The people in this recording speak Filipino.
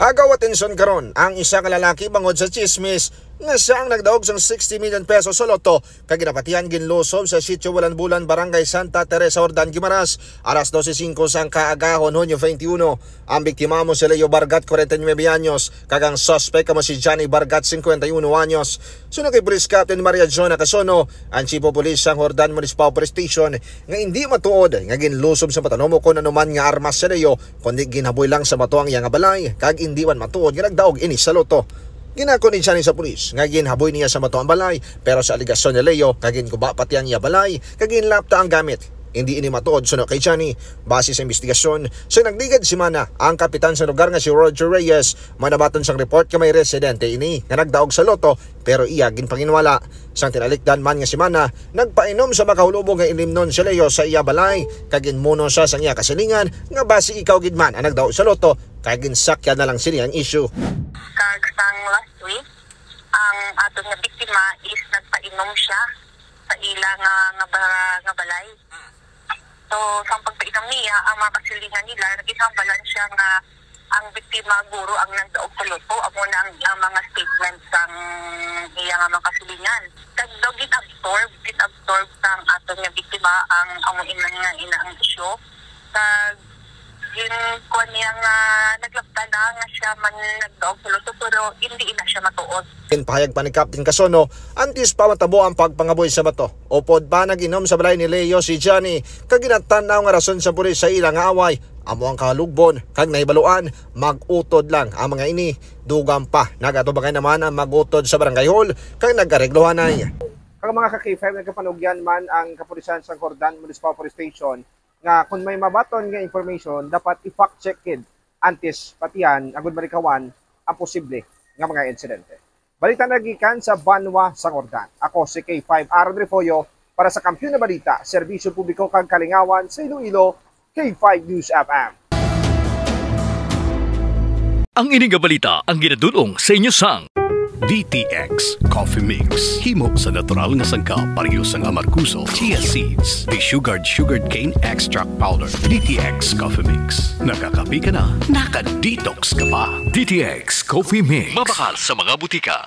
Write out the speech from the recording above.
Agaw atensyon karon ang isa ka lalaki bangod sa chismis nga siya ang nagdaog sang 60 million pesos sa loto kag ginapatihan ginlosob sa Sitio Bulan-Bulan, Barangay Santa Teresa, Hordan, Guimaras, alas 12:05 sang kaagahon, Hunyo 21. Ang biktima mo si Leo Bargat, 49 anyos, kag ang suspect mo si Johnny Bargat, 51 anyos. Sunod kay Police Captain Maria Jona Casono, ang Chief of Police sang Hordan Municipal Police Station, nga hindi matuod nga ginlusob sa patanom kon anuman nga armas si Leo, kundi ginaboy lang sa bato ang iyang balay kag hindi man matuod nga nagdaog ini sa loto. Ginakon siya ni sa pulis nga ginhaboy niya sa bato ang balay, pero sa aligasyon ni Leo kagin kuba pati ang iya balay kagin lapta ang gamit. Hindi ini matuod suno kay Johnny. Base sa investigasyon, sa nagligad si Mana, ang kapitan sa lugar nga si Roger Reyes, manabaton sang report ka may residente ini nga nagdaog sa loto pero iya ginpanginwala. Sang tinalikdan man nga si Mana, nagpainom sa makahulubog nga ilimnon si Leo sa iya balay kagin muno siya sang iya kasilingan nga base ikaw gid man ang nagdaog sa loto kagin sakya na lang sila ang issue. Sang last week, ang ato nga biktima is nagpainom siya sa ila nga balay. So, sa pagpainom niya, ang mga kasilingan nila, nag-isambalan siya nga ang biktima guro ang nagdaog sa loto. Amo na ang mga statements sang iya nga mga kasilingan. Kagdaw gin-absorb sang ato nga biktima ang amo nga ang issue. Kag yung kuha niya nga naglapta na nga siya man nagdaog sa loto pero hindi na siya matuod. Pahayag pa ni Captain Casono, antis pa matabo ang pagpangaboy sa bato. Upod pa naginom sa balay ni Leo si Johnny, kag ginatanaw nga rason sa pulis sa ilang away. Amo ang kalugbon, kag nahibaluan, mag-utod lang ang mga ini. Dugang pa, nagatubangay naman ang mag-utod sa barangay hall, kag nagkareglohan na niya. Ang mga ka-K5, nagkapanugyan man ang kapulisan sa Hordan Municipal Police Station nga kung may mabaton nga information, dapat i-fact check it antes patian agud marikawan ang posible nga mga insidente. Balita nagikan sa Banwa, Sangordan. Ako si K5 Aaron Refoyo para sa Kampiyon na Balita, Serbisyo Publiko kag Kalingawan sa Iloilo, K5 News FM. Ang ining balita ang ginadulong sa inyo sang DTX Coffee Mix. Himo sa natural nga sangka pareho sang amarkuso, chia seeds, sugared cane extract powder. DTX Coffee Mix. Nakakapi ka na, naka-detox ka pa. DTX Coffee Mix. Mabakal sa mga butika.